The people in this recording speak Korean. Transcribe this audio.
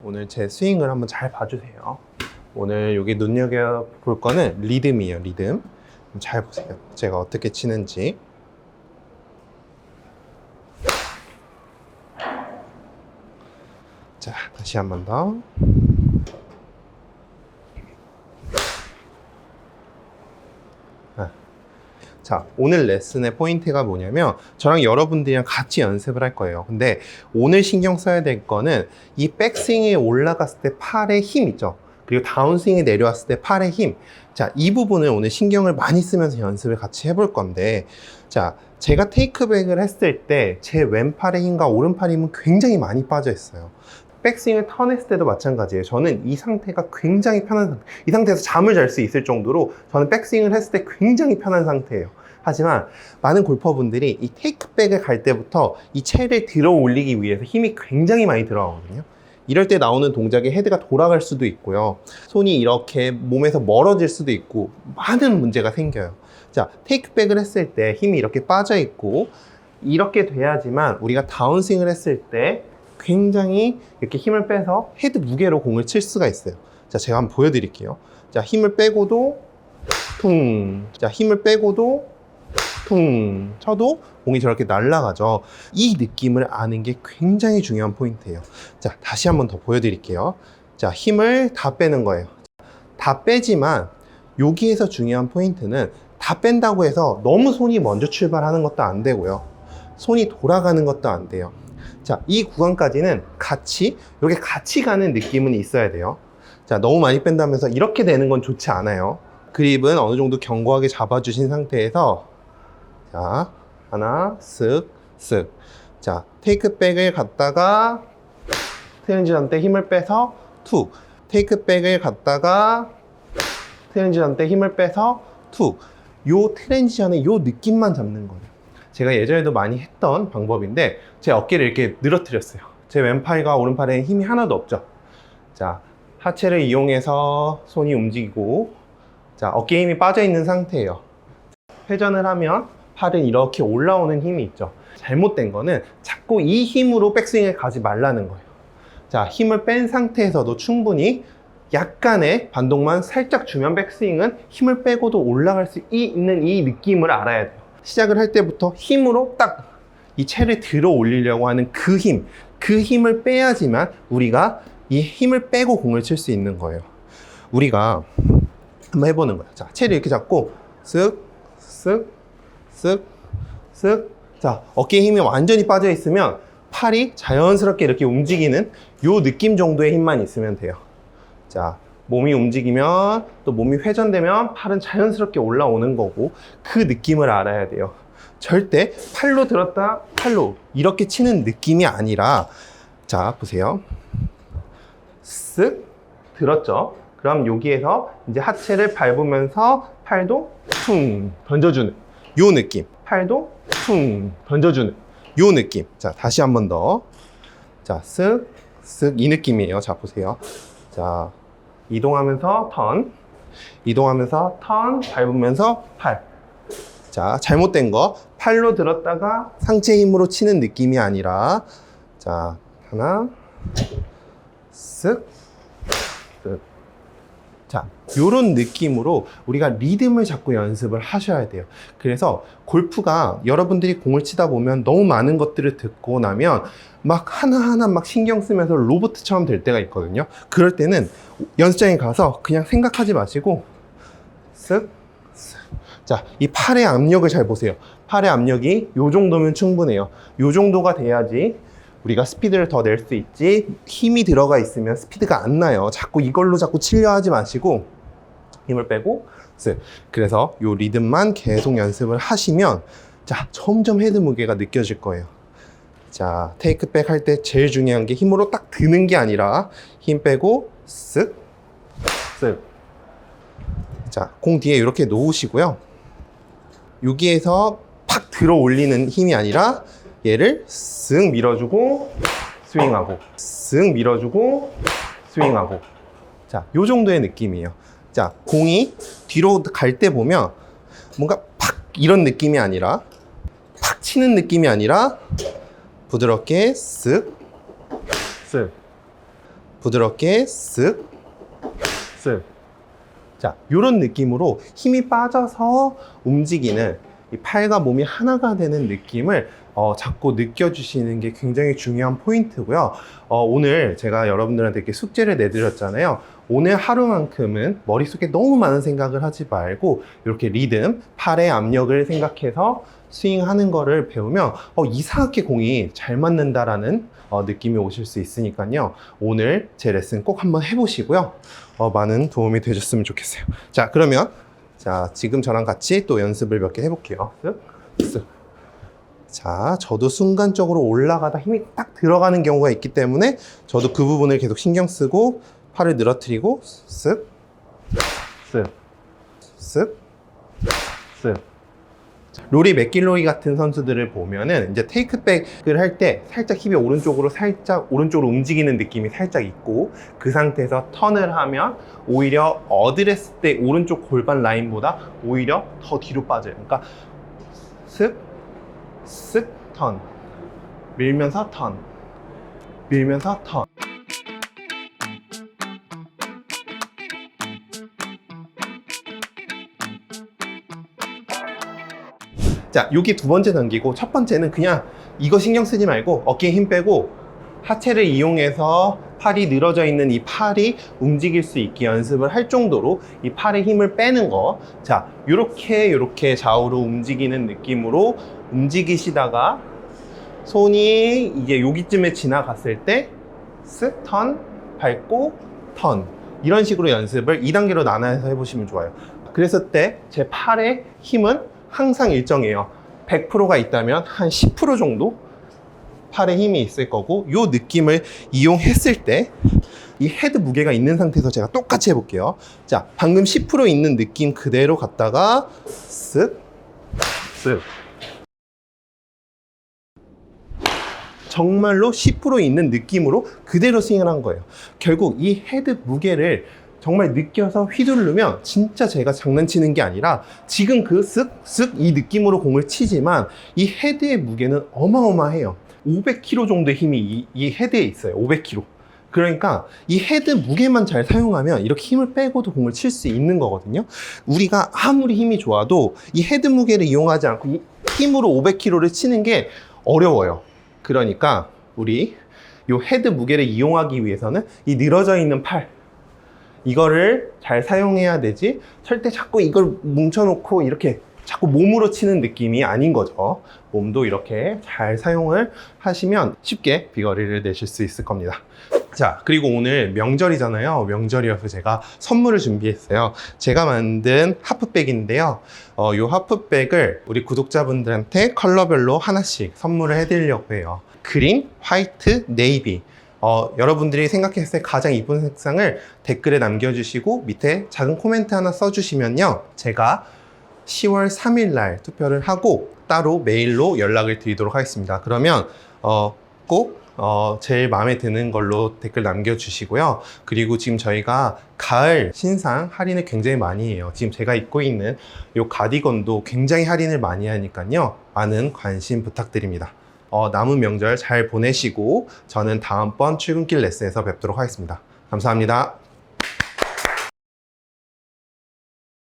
오늘 제 스윙을 한번 잘 봐주세요. 오늘 여기 눈여겨볼 거는 리듬이에요. 리듬. 잘 보세요. 제가 어떻게 치는지. 자, 다시 한 번 더. 자, 오늘 레슨의 포인트가 뭐냐면 저랑 여러분들이랑 같이 연습을 할 거예요. 근데 오늘 신경 써야 될 거는 이 백스윙에 올라갔을 때 팔의 힘 있죠. 그리고 다운스윙에 내려왔을 때 팔의 힘. 자, 이 부분을 오늘 신경을 많이 쓰면서 연습을 같이 해볼 건데, 자, 제가 테이크백을 했을 때 제 왼팔의 힘과 오른팔의 힘은 굉장히 많이 빠져 있어요. 백스윙을 턴했을 때도 마찬가지예요. 저는 이 상태가 굉장히 편한 상태, 이 상태에서 잠을 잘 수 있을 정도로 저는 백스윙을 했을 때 굉장히 편한 상태예요. 하지만 많은 골퍼분들이 이 테이크백을 갈 때부터 이 채를 들어 올리기 위해서 힘이 굉장히 많이 들어가거든요. 이럴 때 나오는 동작에 헤드가 돌아갈 수도 있고요. 손이 이렇게 몸에서 멀어질 수도 있고 많은 문제가 생겨요. 자, 테이크백을 했을 때 힘이 이렇게 빠져 있고 이렇게 돼야지만 우리가 다운스윙을 했을 때 굉장히 이렇게 힘을 빼서 헤드 무게로 공을 칠 수가 있어요. 자, 제가 한번 보여드릴게요. 자, 힘을 빼고도 퉁. 자, 힘을 빼고도 퉁 쳐도 공이 저렇게 날아가죠. 이 느낌을 아는 게 굉장히 중요한 포인트예요. 자, 다시 한번 더 보여드릴게요. 자, 힘을 다 빼는 거예요. 다 빼지만 여기에서 중요한 포인트는 다 뺀다고 해서 너무 손이 먼저 출발하는 것도 안 되고요. 손이 돌아가는 것도 안 돼요. 자, 이 구간까지는 이렇게 같이 가는 느낌은 있어야 돼요. 자, 너무 많이 뺀다면서 이렇게 되는 건 좋지 않아요. 그립은 어느 정도 견고하게 잡아주신 상태에서 자, 하나, 쓱, 쓱. 자, 테이크백을 갔다가 트랜지션 때 힘을 빼서 툭. 테이크백을 갔다가 트랜지션 때 힘을 빼서 툭. 요 트랜지션의 요 느낌만 잡는 거예요. 제가 예전에도 많이 했던 방법인데 제 어깨를 이렇게 늘어뜨렸어요. 제 왼팔과 오른팔에 힘이 하나도 없죠. 자, 하체를 이용해서 손이 움직이고, 자, 어깨에 힘이 빠져 있는 상태예요. 회전을 하면 팔은 이렇게 올라오는 힘이 있죠. 잘못된 거는 자꾸 이 힘으로 백스윙을 가지 말라는 거예요. 자, 힘을 뺀 상태에서도 충분히 약간의 반동만 살짝 주면 백스윙은 힘을 빼고도 올라갈 수 있는 이 느낌을 알아야 돼요. 시작을 할 때부터 힘으로 딱 이 채를 들어 올리려고 하는 그 힘을 빼야지만 우리가 이 힘을 빼고 공을 칠 수 있는 거예요. 우리가 한번 해보는 거예요. 자, 채를 이렇게 잡고 쓱, 쓱, 쓱, 쓱. 자, 어깨에 힘이 완전히 빠져 있으면 팔이 자연스럽게 이렇게 움직이는 요 느낌 정도의 힘만 있으면 돼요. 자, 몸이 움직이면 또 몸이 회전되면 팔은 자연스럽게 올라오는 거고 그 느낌을 알아야 돼요. 절대 팔로 들었다 팔로 이렇게 치는 느낌이 아니라, 자, 보세요. 쓱 들었죠? 그럼 여기에서 이제 하체를 밟으면서 팔도 퉁 던져주는 요 느낌, 팔도 퉁 던져주는 요 느낌. 자, 다시 한 번 더. 자, 쓱 쓱 이 느낌이에요. 자, 보세요. 자, 이동하면서 턴 밟으면서 팔. 자, 잘못된 거 팔로 들었다가 상체 힘으로 치는 느낌이 아니라, 자, 하나 쓱 쓱. 자, 요런 느낌으로 우리가 리듬을 잡고 연습을 하셔야 돼요. 그래서 골프가 여러분들이 공을 치다 보면 너무 많은 것들을 듣고 나면 막 하나하나 막 신경 쓰면서 로봇처럼 될 때가 있거든요. 그럴 때는 연습장에 가서 그냥 생각하지 마시고 쓱, 쓱. 자, 이 팔의 압력을 잘 보세요. 팔의 압력이 요 정도면 충분해요. 요 정도가 돼야지 우리가 스피드를 더 낼 수 있지, 힘이 들어가 있으면 스피드가 안 나요. 자꾸 이걸로 자꾸 치려 하지 마시고 힘을 빼고 쓱. 그래서 요 리듬만 계속 연습을 하시면, 자, 점점 헤드 무게가 느껴질 거예요. 자, 테이크백 할 때 제일 중요한 게 힘으로 딱 드는 게 아니라 힘 빼고 쓱 쓱. 자, 공 뒤에 이렇게 놓으시고요. 여기에서 팍 들어 올리는 힘이 아니라 얘를 쓱 밀어주고 스윙하고, 쓱 밀어주고 스윙하고. 자, 요 정도의 느낌이에요. 자, 공이 뒤로 갈 때 보면 뭔가 팍 이런 느낌이 아니라, 팍 치는 느낌이 아니라 부드럽게 쓱 쓱 부드럽게 쓱, 쓱. 자, 이런 느낌으로 힘이 빠져서 움직이는 이 팔과 몸이 하나가 되는 느낌을 자꾸 느껴주시는 게 굉장히 중요한 포인트고요. 오늘 제가 여러분들한테 이렇게 숙제를 내드렸잖아요. 오늘 하루만큼은 머릿속에 너무 많은 생각을 하지 말고 이렇게 리듬, 팔의 압력을 생각해서 스윙하는 거를 배우면 이상하게 공이 잘 맞는다라는 느낌이 오실 수 있으니까요. 오늘 제 레슨 꼭 한번 해보시고요. 많은 도움이 되셨으면 좋겠어요. 자, 그러면 지금 저랑 같이 또 연습을 몇 개 해볼게요. 쓱, 쓱. 자, 저도 순간적으로 올라가다 힘이 딱 들어가는 경우가 있기 때문에 저도 그 부분을 계속 신경 쓰고 팔을 늘어뜨리고 쓱, 쓱, 쓱, 쓱. 로리 맥길로이 같은 선수들을 보면은 이제 테이크백을 할 때 살짝 힙이 오른쪽으로 움직이는 느낌이 살짝 있고, 그 상태에서 턴을 하면 오히려 어드레스 때 오른쪽 골반 라인보다 오히려 더 뒤로 빠져요. 그러니까 쓱, 쓱, 턴, 밀면서 턴, 밀면서 턴. 자, 여기 두 번째 단계고, 첫 번째는 그냥 이거 신경 쓰지 말고 어깨에 힘 빼고 하체를 이용해서 팔이 늘어져 있는 이 팔이 움직일 수 있게 연습을 할 정도로 이 팔에 힘을 빼는 거. 자, 요렇게 좌우로 움직이는 느낌으로 움직이시다가 손이 이게 여기쯤에 지나갔을 때 쓱, 턴, 밟고, 턴. 이런 식으로 연습을 2단계로 나눠서 해보시면 좋아요. 그랬을 때 제 팔의 힘은 항상 일정해요. 100%가 있다면 한 10% 정도 팔에 힘이 있을 거고, 이 느낌을 이용했을 때 이 헤드 무게가 있는 상태에서 제가 똑같이 해볼게요. 자, 방금 10% 있는 느낌 그대로 갔다가 쓱, 쓱. 정말로 10% 있는 느낌으로 그대로 스윙을 한 거예요. 결국 이 헤드 무게를 정말 느껴서 휘두르면 진짜 제가 장난치는 게 아니라 지금 그 쓱쓱 이 느낌으로 공을 치지만 이 헤드의 무게는 어마어마해요. 500kg 정도의 힘이 이 헤드에 있어요. 500kg. 그러니까 이 헤드 무게만 잘 사용하면 이렇게 힘을 빼고도 공을 칠 수 있는 거거든요. 우리가 아무리 힘이 좋아도 이 헤드 무게를 이용하지 않고 이 힘으로 500kg를 치는 게 어려워요. 그러니까 우리 이 헤드 무게를 이용하기 위해서는 이 늘어져 있는 팔, 이거를 잘 사용해야 되지, 절대 자꾸 이걸 뭉쳐놓고 이렇게 자꾸 몸으로 치는 느낌이 아닌 거죠. 몸도 이렇게 잘 사용을 하시면 쉽게 비거리를 내실 수 있을 겁니다. 자, 그리고 오늘 명절이잖아요. 명절이어서 제가 선물을 준비했어요. 제가 만든 하프백인데요. 이 하프백을 우리 구독자분들한테 컬러별로 하나씩 선물을 해드리려고 해요. 그린, 화이트, 네이비. 여러분들이 생각했을 때 가장 이쁜 색상을 댓글에 남겨주시고 밑에 작은 코멘트 하나 써주시면요, 제가 10월 3일 날 투표를 하고 따로 메일로 연락을 드리도록 하겠습니다. 그러면 꼭 제일 마음에 드는 걸로 댓글 남겨주시고요. 그리고 지금 저희가 가을 신상 할인을 굉장히 많이 해요. 지금 제가 입고 있는 이 가디건도 굉장히 할인을 많이 하니까요, 많은 관심 부탁드립니다. 남은 명절 잘 보내시고 저는 다음번 출근길 레슨에서 뵙도록 하겠습니다. 감사합니다.